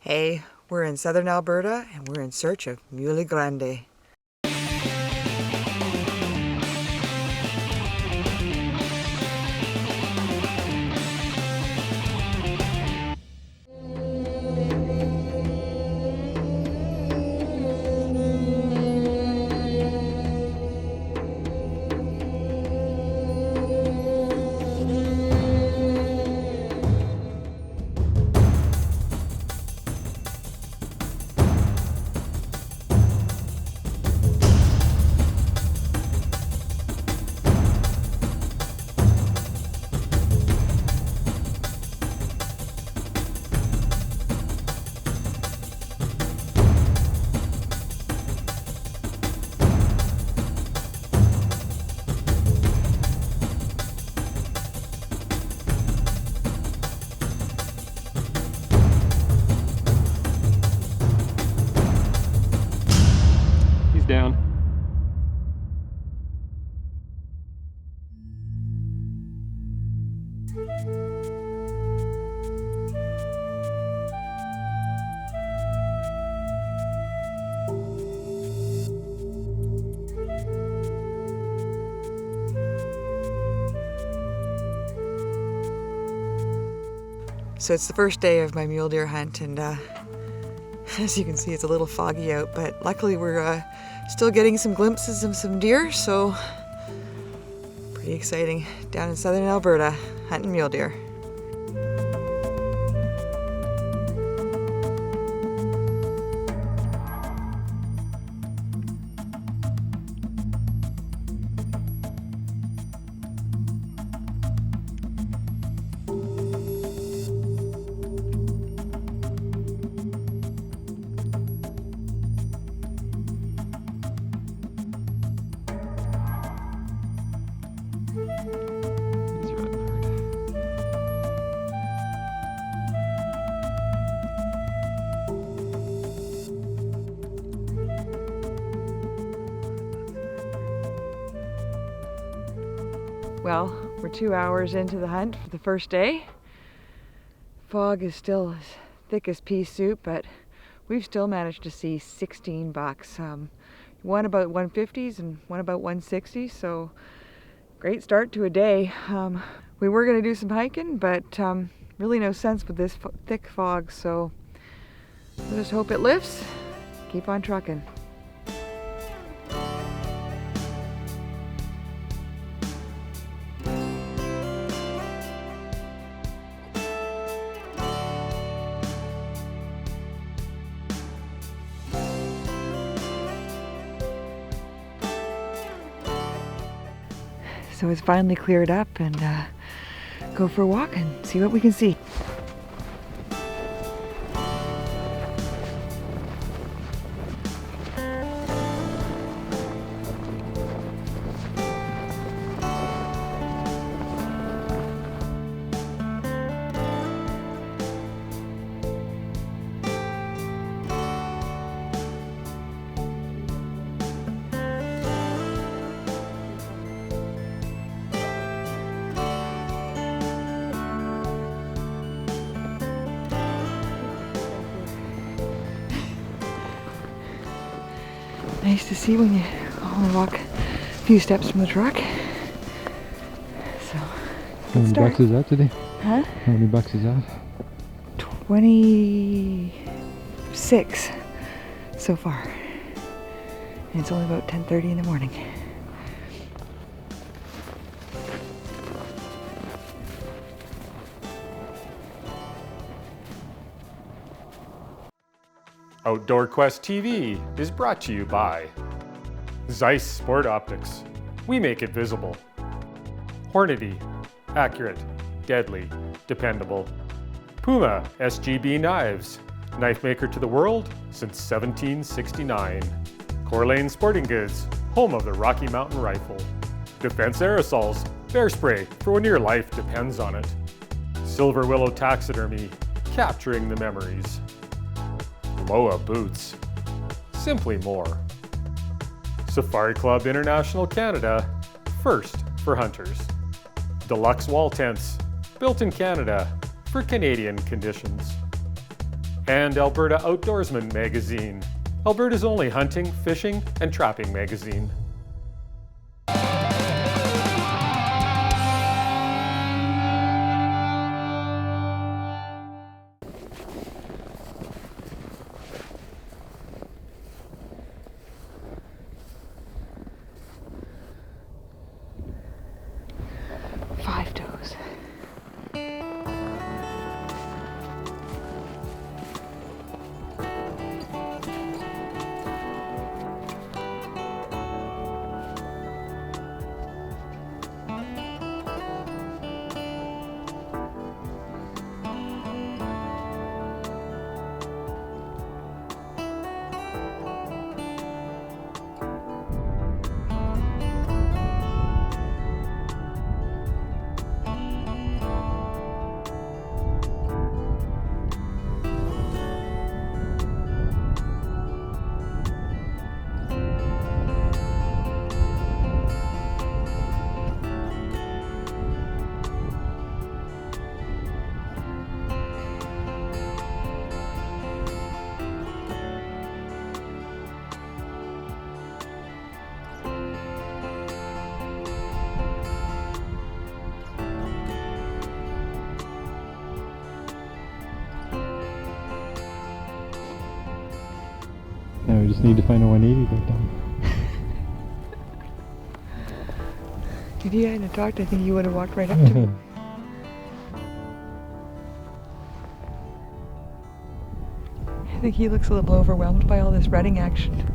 Hey, we're in Southern Alberta and we're in search of Mule Grande. Down. So it's the first day of my mule deer hunt, and as you can see, it's a little foggy out, but luckily we're still getting some glimpses of some deer, so pretty exciting down in Southern Alberta hunting mule deer. Well, we're 2 hours into the hunt for the first day. Fog is still as thick as pea soup, but we've still managed to see 16 bucks. One about 150s and one about 160s, so great start to a day. We were going to do some hiking, but really no sense with this thick fog, so we'll just hope it lifts. Keep on trucking. So it's finally cleared up, and go for a walk and see what we can see. Nice to see when you only walk a few steps from the truck. So, how many bucks is that today? Huh? How many bucks is that? 26 so far. And it's only about 10:30 in the morning. Outdoor Quest TV is brought to you by Zeiss Sport Optics. We make it visible. Hornady. Accurate. Deadly. Dependable. Puma SGB Knives. Knife maker to the world since 1769. Corlane Sporting Goods. Home of the Rocky Mountain Rifle. Defense Aerosols. Bear spray for when your life depends on it. Silver Willow Taxidermy. Capturing the memories. Moa Boots. Simply more. Safari Club International Canada. First for hunters. Deluxe Wall Tents. Built in Canada for Canadian conditions. and Alberta Outdoorsman magazine, Alberta's only hunting, fishing, and trapping magazine. Five toes. Now we just need to find a 180 right down. If you hadn't talked, I think you would have walked right up to me. I think he looks a little overwhelmed by all this running action.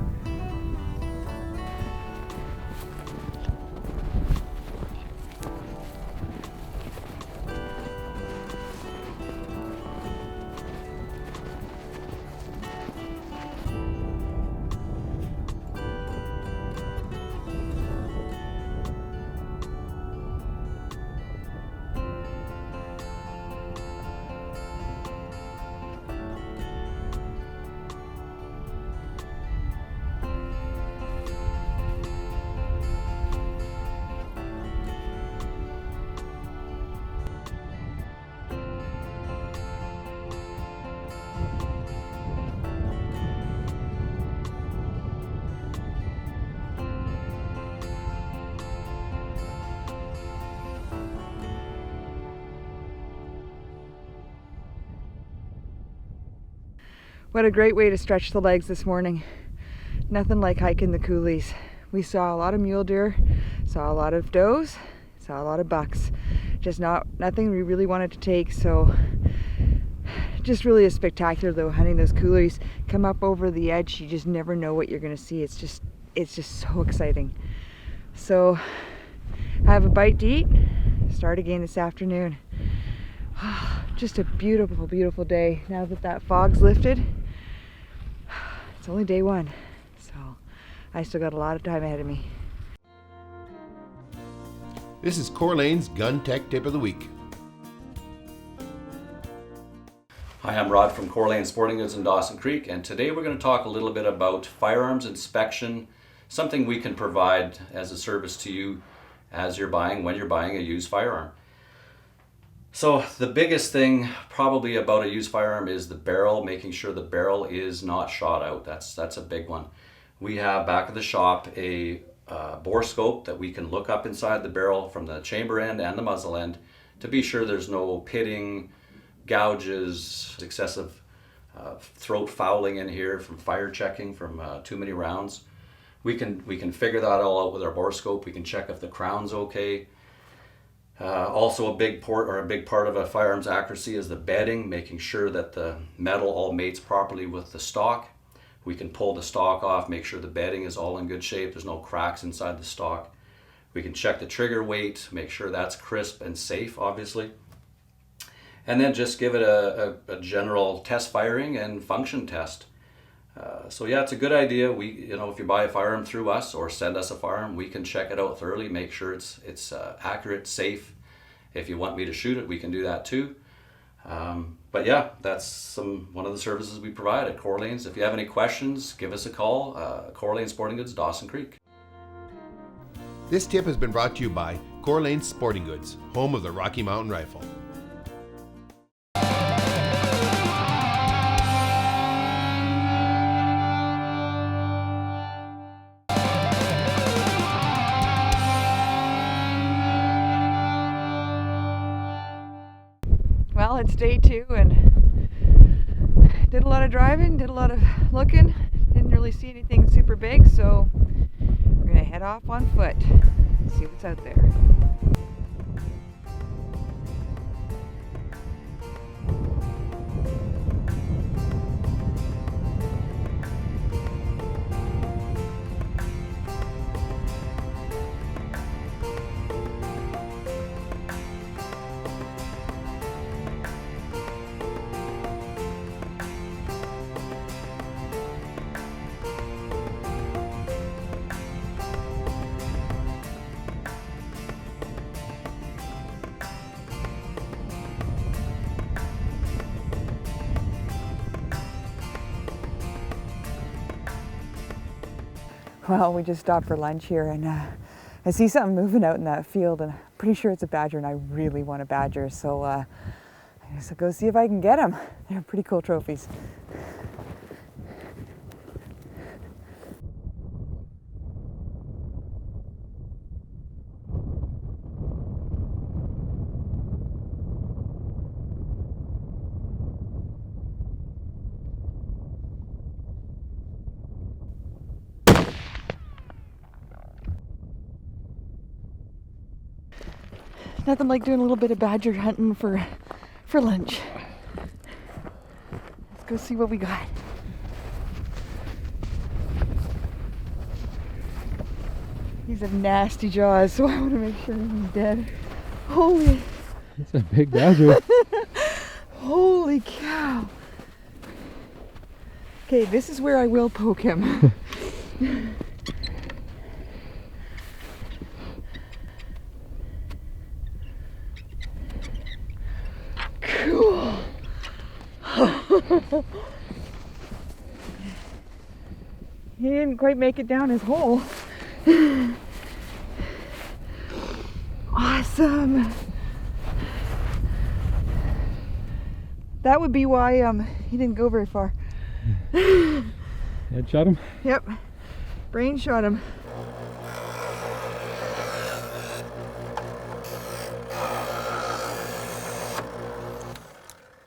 What a great way to stretch the legs this morning. Nothing like hiking the coulees. We saw a lot of mule deer, saw a lot of does, saw a lot of bucks. Just nothing we really wanted to take, so just really is spectacular though, hunting those coulees. Come up over the edge, you just never know what you're gonna see. It's just so exciting. So have a bite to eat, start again this afternoon. Just a beautiful, beautiful day. Now that that fog's lifted, it's only day one, so I still got a lot of time ahead of me. This is Corlane's Gun Tech Tip of the Week. Hi, I'm Rod from Corlane Sporting Goods in Dawson Creek, and today we're going to talk a little bit about firearms inspection, something we can provide as a service to you as you're buying, when you're buying a used firearm. So the biggest thing probably about a used firearm is the barrel, making sure the barrel is not shot out. That's a big one. We have back at the shop a bore scope that we can look up inside the barrel from the chamber end and the muzzle end to be sure there's no pitting, gouges, excessive throat fouling in here from fire checking from too many rounds. We can figure that all out with our bore scope. We can check if the crown's okay. Also a big part of a firearm's accuracy is the bedding, making sure that the metal all mates properly with the stock. We can pull the stock off, make sure the bedding is all in good shape, there's no cracks inside the stock. We can check the trigger weight, make sure that's crisp and safe, obviously. And then just give it a general test firing and function test. So yeah, it's a good idea. If you buy a firearm through us or send us a firearm, we can check it out thoroughly, make sure it's accurate, safe. If you want me to shoot it, we can do that too. But yeah, that's one of the services we provide at Corlane's. If you have any questions, give us a call. Corlane Sporting Goods, Dawson Creek. This tip has been brought to you by Corlane Sporting Goods, home of the Rocky Mountain Rifle. it's day 2 and did a lot of driving, did a lot of looking, didn't really see anything super big, so we're gonna head off on foot and see what's out there. Well, we just stopped for lunch here and I see something moving out in that field and I'm pretty sure it's a badger and I really want a badger. So I guess I'll go see if I can get them. They're pretty cool trophies. Nothing like doing a little bit of badger hunting for lunch. Let's go see what we got. These have nasty jaws, so I want to make sure he's dead. Holy! That's a big badger. Holy cow! Okay, this is where I will poke him. Cool. He didn't quite make it down his hole. Awesome. That would be why he didn't go very far. Head shot him? Yep. Brain shot him.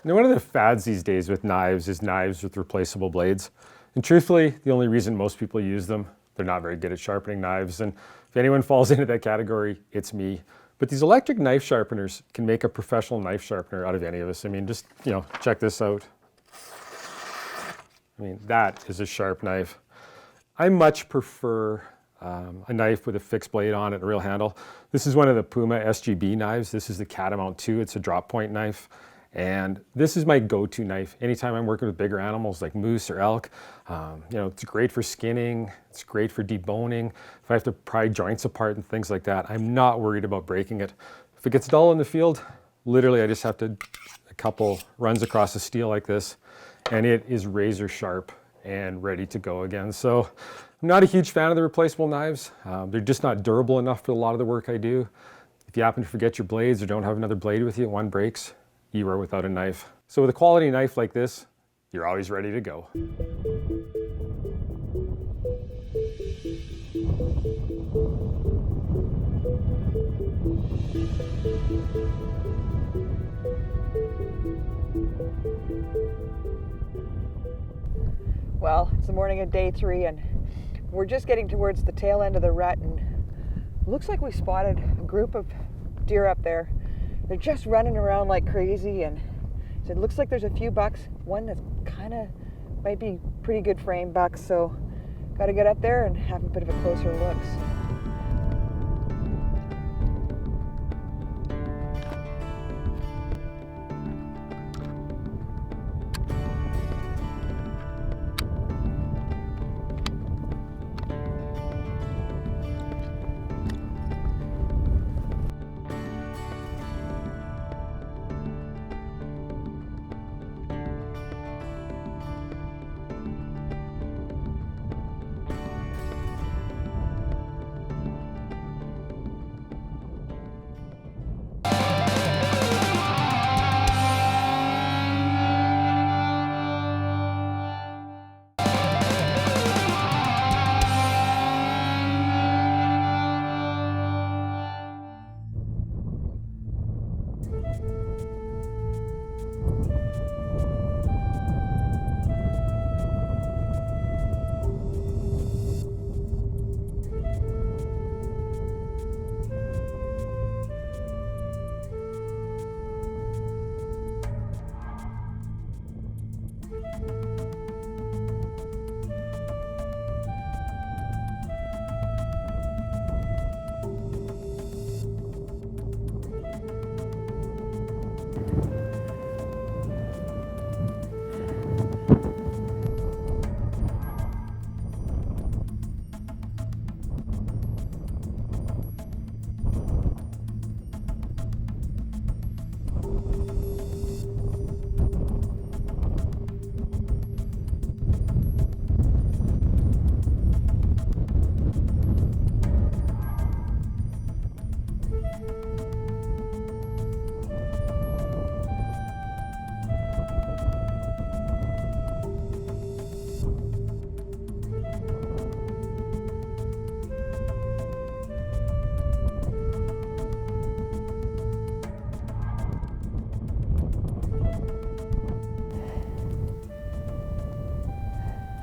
Now, one of the fads these days with knives is knives with replaceable blades. And truthfully, the only reason most people use them, they're not very good at sharpening knives. And if anyone falls into that category, it's me. But these electric knife sharpeners can make a professional knife sharpener out of any of us. I mean, just, check this out. I mean, that is a sharp knife. I much prefer a knife with a fixed blade on it, a real handle. This is one of the Puma SGB knives. This is the Catamount 2. It's a drop point knife. And this is my go-to knife. Anytime I'm working with bigger animals like moose or elk, it's great for skinning. It's great for deboning. If I have to pry joints apart and things like that, I'm not worried about breaking it. If it gets dull in the field, literally I just have to a couple runs across the steel like this, and it is razor sharp and ready to go again. So I'm not a huge fan of the replaceable knives. They're just not durable enough for a lot of the work I do. If you happen to forget your blades or don't have another blade with you, one breaks, you are without a knife. So with a quality knife like this, you're always ready to go. Well, it's the morning of day 3 and we're just getting towards the tail end of the rut and it looks like we spotted a group of deer up there. They're just running around like crazy and so it looks like there's a few bucks. One that's kind of might be pretty good frame bucks, so got to get up there and have a bit of a closer look.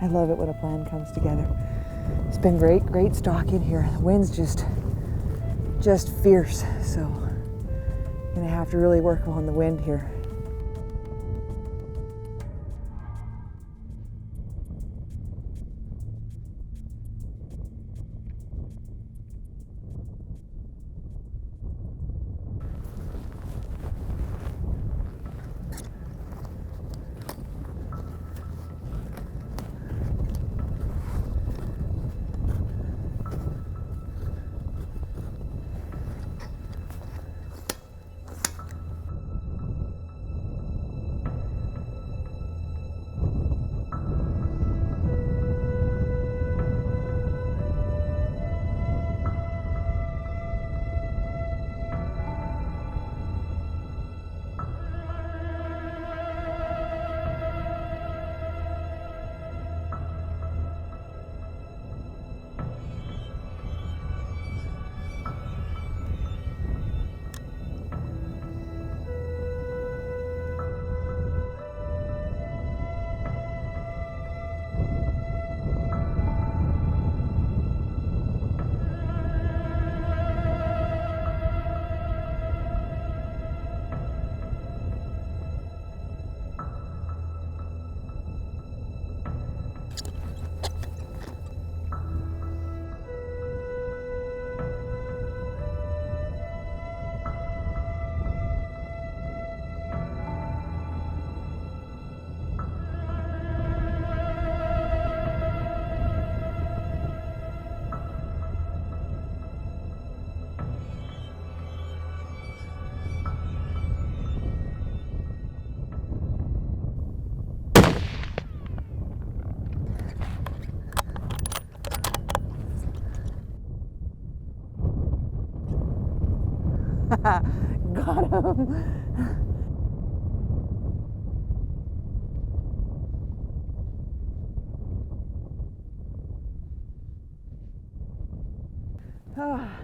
I love it when a plan comes together. It's been great stalking here. The wind's just fierce, so I'm gonna have to really work on the wind here. Got him.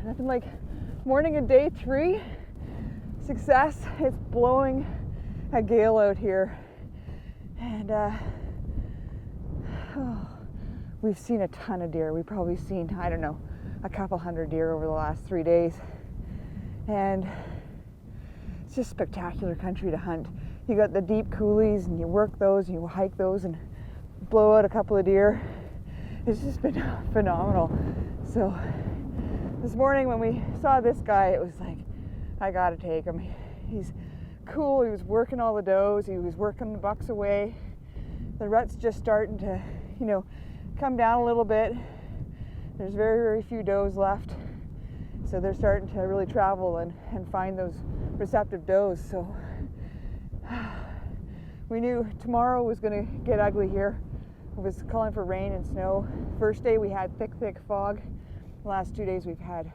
Nothing like morning of day 3. Success. It's blowing a gale out here. And we've seen a ton of deer. We've probably seen, I don't know, a couple hundred deer over the last 3 days. And it's just spectacular country to hunt. You got the deep coulees and you work those and you hike those and blow out a couple of deer. It's just been phenomenal. So this morning when we saw this guy, it was like, I gotta take him. He's cool, he was working all the does, he was working the bucks away. The rut's just starting to, come down a little bit. There's very few does left. So they're starting to really travel and find those receptive does. So we knew tomorrow was going to get ugly here. It was calling for rain and snow. First day we had thick fog. The last 2 days we've had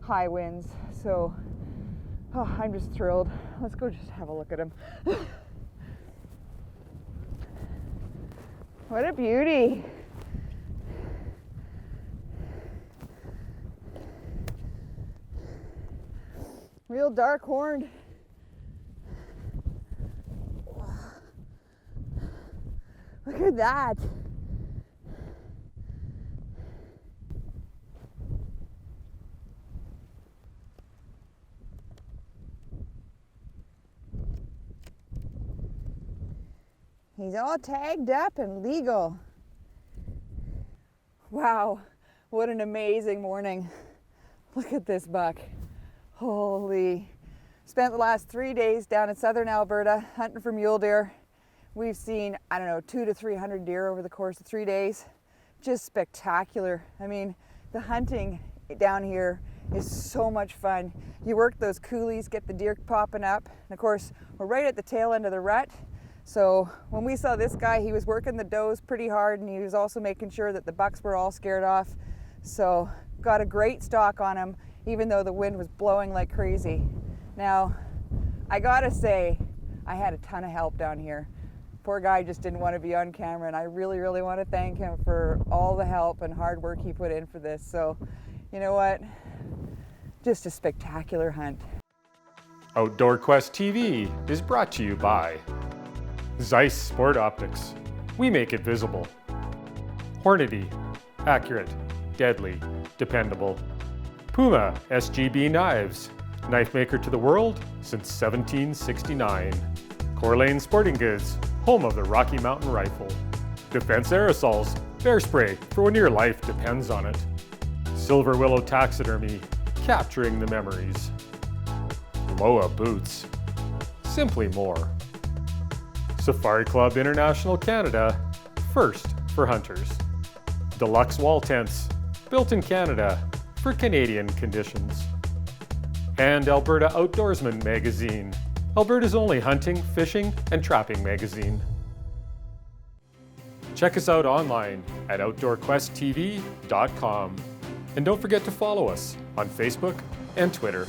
high winds. So I'm just thrilled. Let's go just have a look at him. What a beauty. Real dark horned. Look at that. he's all tagged up and legal. Wow, what an amazing morning. Look at this buck. Holy. Spent the last 3 days down in Southern Alberta hunting for mule deer. We've seen, I don't know, 200 to 300 deer over the course of 3 days. Just spectacular. I mean, the hunting down here is so much fun. You work those coulees, get the deer popping up. And of course, we're right at the tail end of the rut. So when we saw this guy, he was working the does pretty hard, and he was also making sure that the bucks were all scared off. So got a great stalk on him, even though the wind was blowing like crazy. Now, I gotta say, I had a ton of help down here. Poor guy just didn't want to be on camera, and I really, really want to thank him for all the help and hard work he put in for this. So, you know what? Just a spectacular hunt. Outdoor Quest TV is brought to you by Zeiss Sport Optics. We make it visible. Hornady. Accurate. Deadly. Dependable. Puma SGB Knives. Knife maker to the world since 1769. Corlane Sporting Goods. Home of the Rocky Mountain Rifle. Defense Aerosols. Bear spray for when your life depends on it. Silver Willow Taxidermy. Capturing the memories. Loa Boots. Simply more. Safari Club International Canada, first for hunters. Deluxe Wall Tents, built in Canada for Canadian conditions. And Alberta Outdoorsman Magazine, Alberta's only hunting, fishing, and trapping magazine. Check us out online at OutdoorQuestTV.com. And don't forget to follow us on Facebook and Twitter.